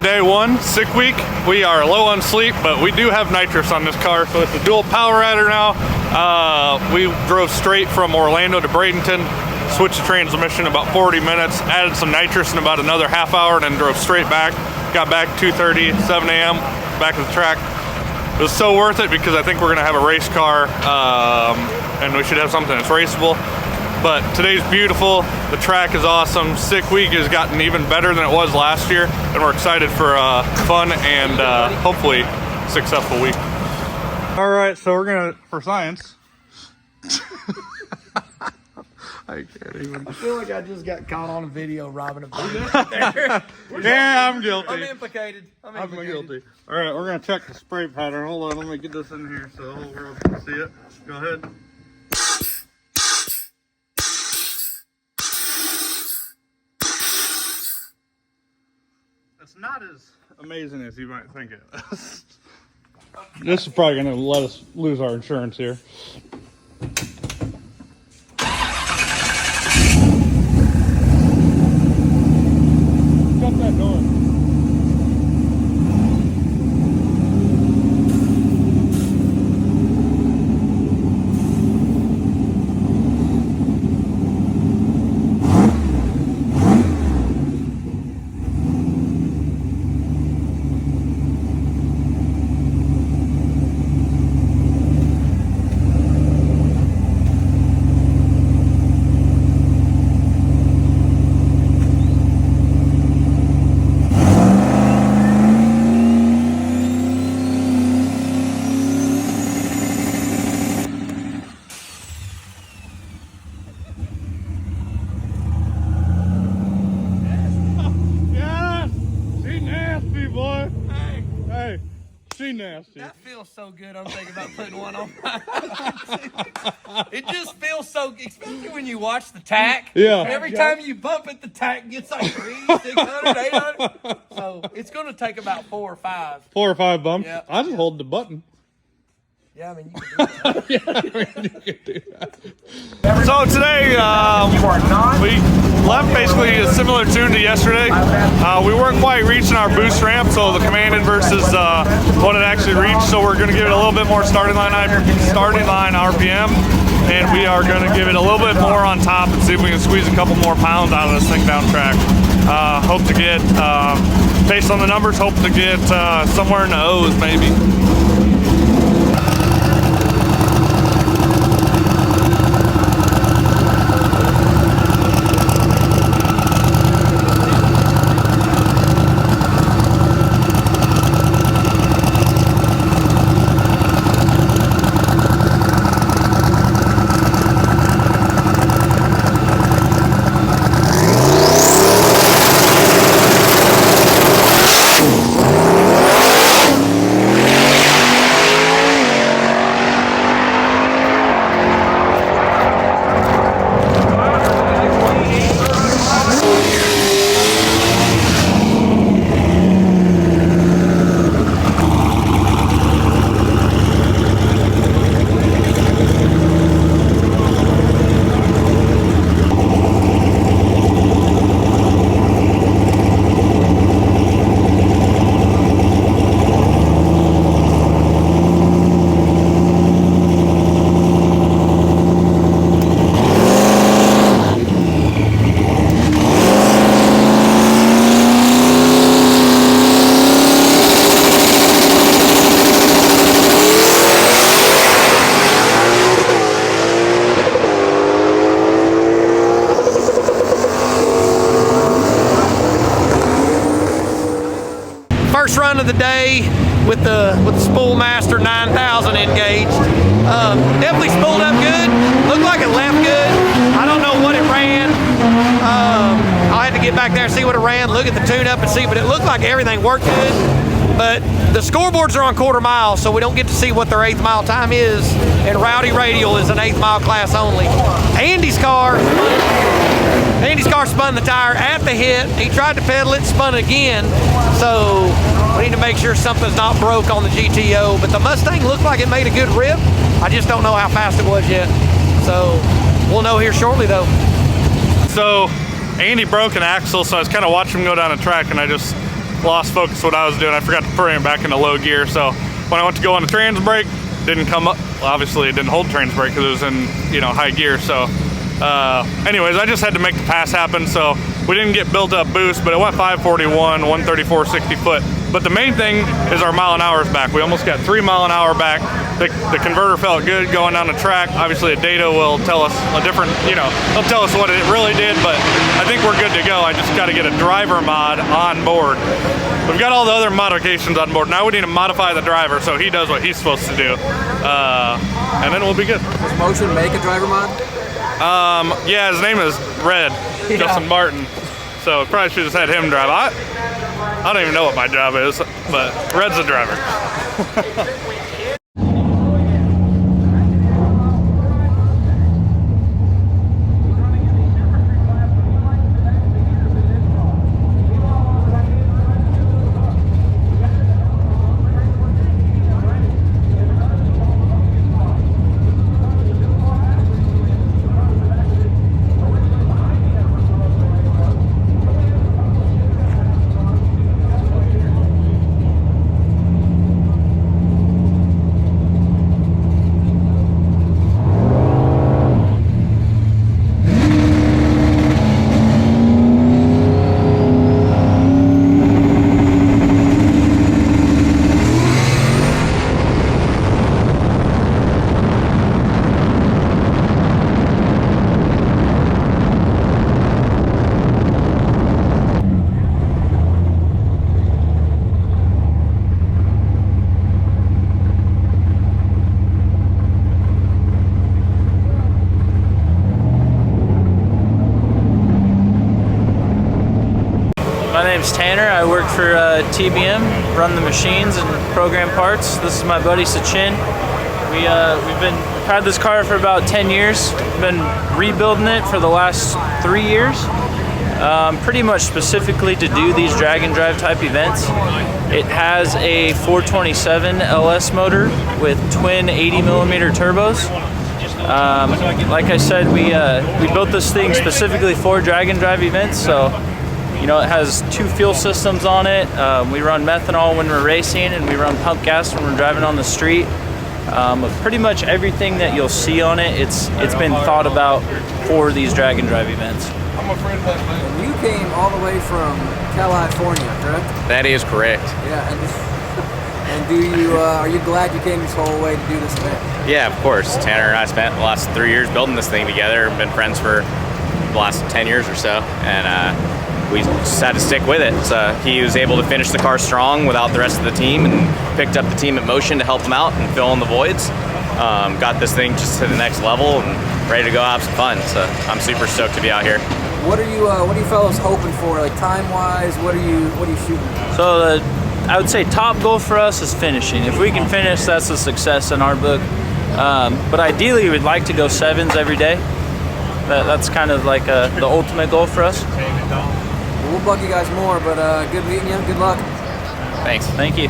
Day one, sick week. We are low on sleep, but we do have nitrous on this car, so it's a dual power adder now. We drove straight from Orlando to Bradenton, switched the transmission about 40 minutes, added some nitrous in about another half hour, and then drove straight back. Got back 2:30, 7 a.m., back to the track. It was so worth it because I think we're gonna have a race car, and we should have something that's raceable. But today's beautiful, the track is awesome, sick week has gotten even better than it was last year, and we're excited for a fun and hopefully successful week. All right, so we're gonna, for science. I can't even. I feel like I just got caught on a video robbing a bank there. Yeah, I'm guilty. I'm implicated. I'm guilty. All right, we're gonna check the spray pattern. Hold on, let me get this in here so the whole world can see it. Go ahead. It's not as amazing as you might think it is. This is probably going to let us lose our insurance here. Shut that door. Nasty. That feels so good. I'm thinking about putting one on. It just feels so, especially when you watch the tack. Yeah. Every time you bump it, the tack gets like 300, 600, 800. So it's going to take about 4 or 5. 4 or 5 bumps. Yeah. I just hold the button. Yeah, I mean, you can do that. Yeah, I mean, you can do that. So today, we left basically a similar tune to yesterday. We weren't quite reaching our boost ramp, so the command inverse is what it actually reached. So we're going to give it a little bit more starting line RPM, and we are going to give it a little bit more on top and see if we can squeeze a couple more pounds out of this thing down track. Hope to get, based on the numbers, hope to get somewhere in the O's maybe. of the day with the Spoolmaster 9000 engaged. Definitely spooled up good. Looked like it left good. I don't know what it ran. I'll have to get back there and see what it ran, look at the tune-up and see, but it looked like everything worked good. But the scoreboards are on quarter mile, so we don't get to see what their 8th mile time is, and Rowdy Radial is an 8th mile class only. Andy's car spun the tire at the hit. He tried to pedal it, spun it again. So we need to make sure something's not broke on the GTO. But the Mustang looked like it made a good rip. I just don't know how fast it was yet. So we'll know here shortly though. So Andy broke an axle, so I was kind of watching him go down the track, and I just lost focus what I was doing. I forgot to bring it back into low gear. So when I went to go on the trans brake, didn't come up. Well, obviously it didn't hold trans brake because it was in, you know, high gear. So anyways, I just had to make the pass happen. So we didn't get built up boost, but it went 541, 134, 60 foot. But the main thing is our mile an hour's back. We almost got 3 mile an hour back. The converter felt good going down the track. Obviously the data will tell us a different, you know, it'll tell us what it really did, but I think we're good to go. I just got to get a driver mod on board. We've got all the other modifications on board. Now we need to modify the driver so he does what he's supposed to do. And then we'll be good. Does Motion make a driver mod? Yeah, his name is Red, Yeah. Justin Martin. So probably should have had him drive. I don't even know what my job is, but Red's the driver. My name's Tanner. I work for TBM, run the machines and program parts. This is my buddy Sachin. We've had this car for about 10 years. Been rebuilding it for the last 3 years, pretty much specifically to do these drag and drive type events. It has a 427 LS motor with twin 80mm turbos. Like I said, we built this thing specifically for drag and drive events. So, you know, it has 2 fuel systems on it. We run methanol when we're racing, and we run pump gas when we're driving on the street. Pretty much everything that you'll see on it, it's been thought about for these drag and drive events. And you came all the way from California, correct? That is correct. Yeah, and do you are you glad you came this whole way to do this event? Yeah, of course. Tanner and I spent the last 3 years building this thing together. Been friends for the last 10 years or so, and we just had to stick with it. So he was able to finish the car strong without the rest of the team, and picked up the team at Motion to help him out and fill in the voids. Got this thing just to the next level and ready to go have some fun. So I'm super stoked to be out here. What are you fellows hoping for, like time-wise? What are you shooting? So I would say top goal for us is finishing. If we can finish, that's a success in our book. But ideally, we'd like to go 7s every day. That's kind of like the ultimate goal for us. We'll bug you guys more, but good meeting you. Good luck. Thanks. Thank you.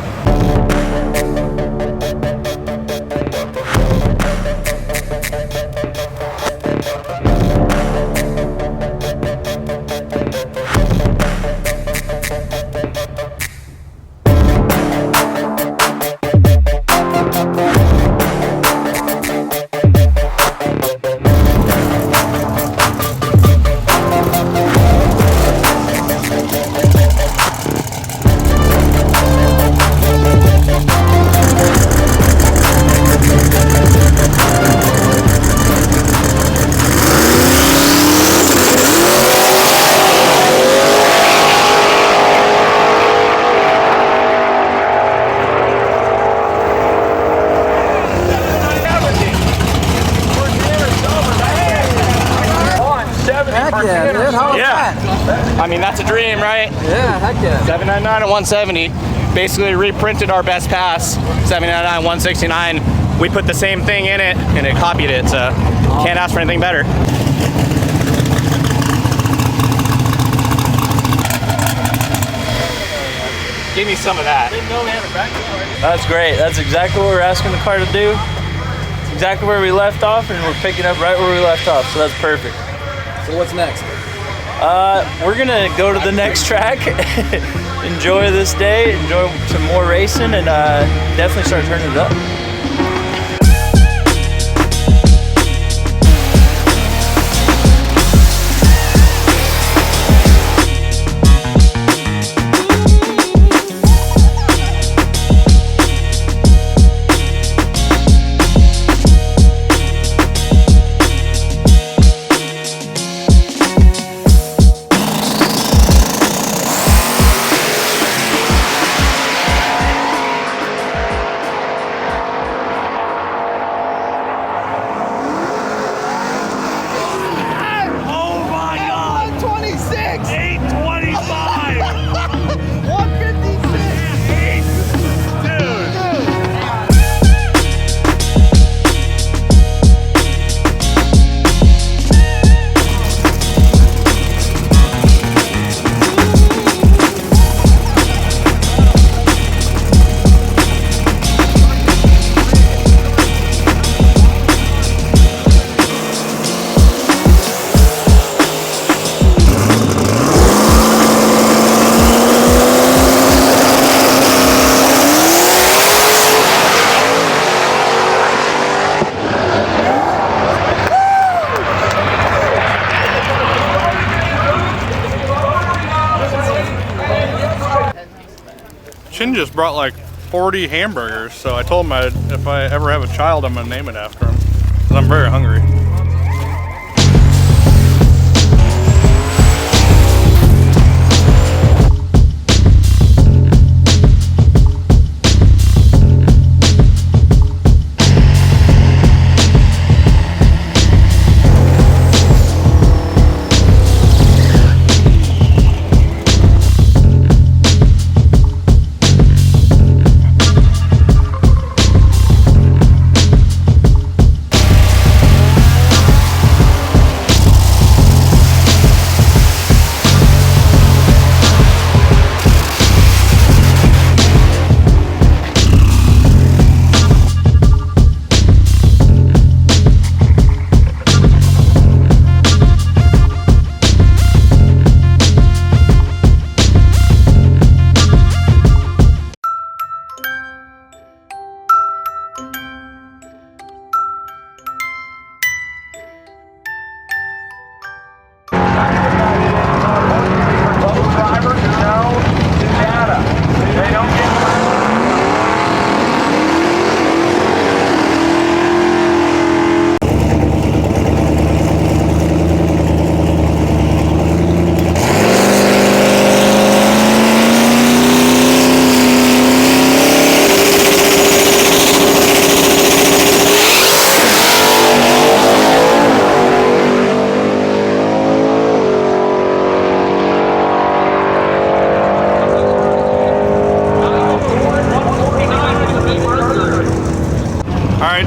I mean, that's a dream, right? Yeah, heck yeah. 799 and 170. Basically reprinted our best pass, 799, 169. We put the same thing in it and it copied it, so can't ask for anything better. Give me some of that. That's great. That's exactly what we're asking the car to do. It's exactly where we left off, and we're picking up right where we left off, so that's perfect. So what's next? We're gonna go to the next track, enjoy this day, enjoy some more racing, and definitely start turning it up. Chin just brought like 40 hamburgers, so I told him if I ever have a child, I'm gonna name it after him, because I'm very hungry.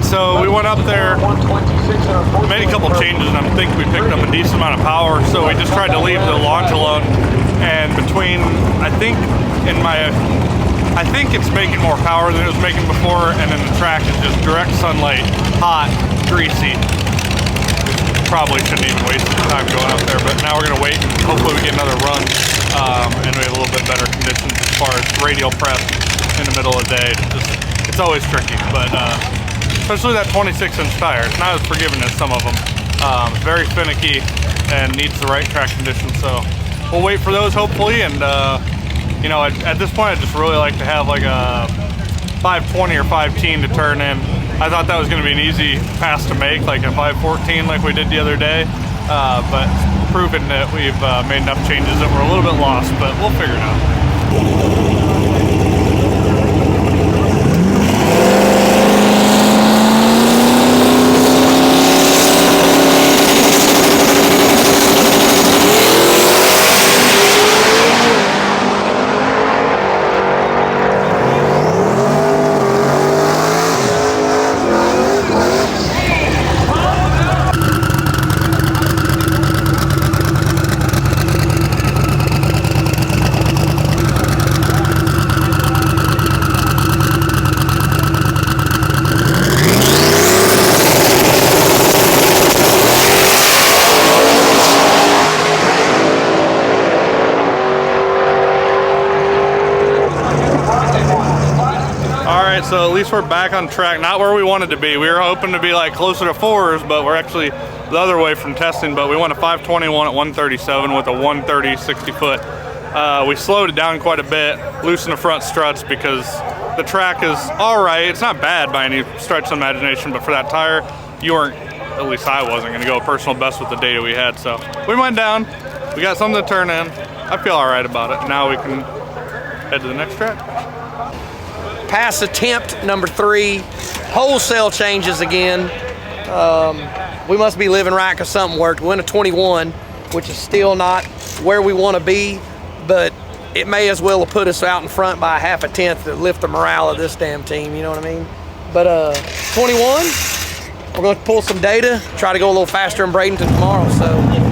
So we went up there, made a couple changes, and I think we picked up a decent amount of power. So we just tried to leave the launch alone. And between, I think it's making more power than it was making before. And then the track is just direct sunlight, hot, greasy. Probably shouldn't even waste the time going up there. But now we're gonna wait and hopefully we get another run, and we have a little bit better conditions as far as radial prep in the middle of the day. It's always tricky, but. Especially that 26-inch tire. It's not as forgiving as some of them. It's very finicky and needs the right track conditions. So we'll wait for those hopefully. And you know, at this point, I'd just really like to have like a 520 or 510 to turn in. I thought that was going to be an easy pass to make, like a 514 like we did the other day. But proven that we've made enough changes that we're a little bit lost, but we'll figure it out. so at least we're back on track. Not where we wanted to be. We were hoping to be like closer to 4s, but we're actually the other way from testing. But we went a 521 at 137 with a 130 60 foot. We slowed it down quite a bit, loosened the front struts because the track is all right. It's not bad by any stretch of the imagination, but for that tire, you weren't, at least I wasn't going to go a personal best with the data we had. So we went down. We got something to turn in. I feel all right about it. Now we can head to the next track. Pass attempt number 3, wholesale changes again. We must be living right because something worked. We went a 21, which is still not where we want to be, but it may as well have put us out in front by a half a tenth to lift the morale of this damn team, you know what I mean? But 21, we're going to pull some data, try to go a little faster in Bradenton tomorrow, so.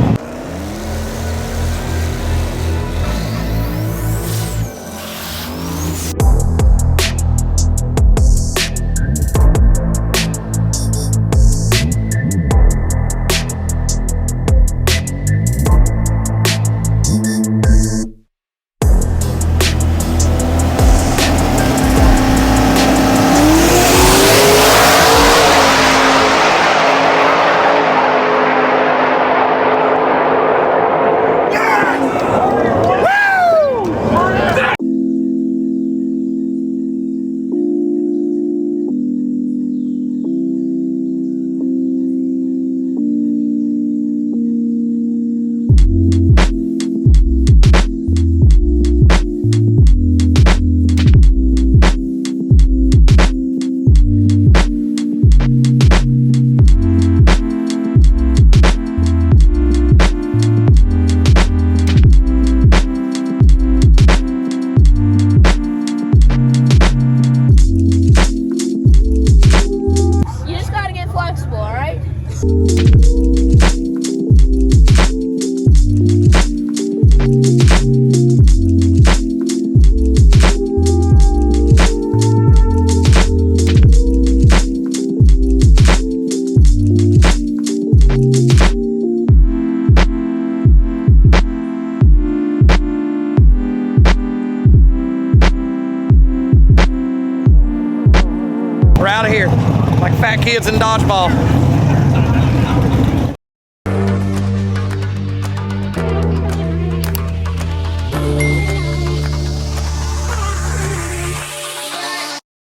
We're out of here, like fat kids in dodgeball.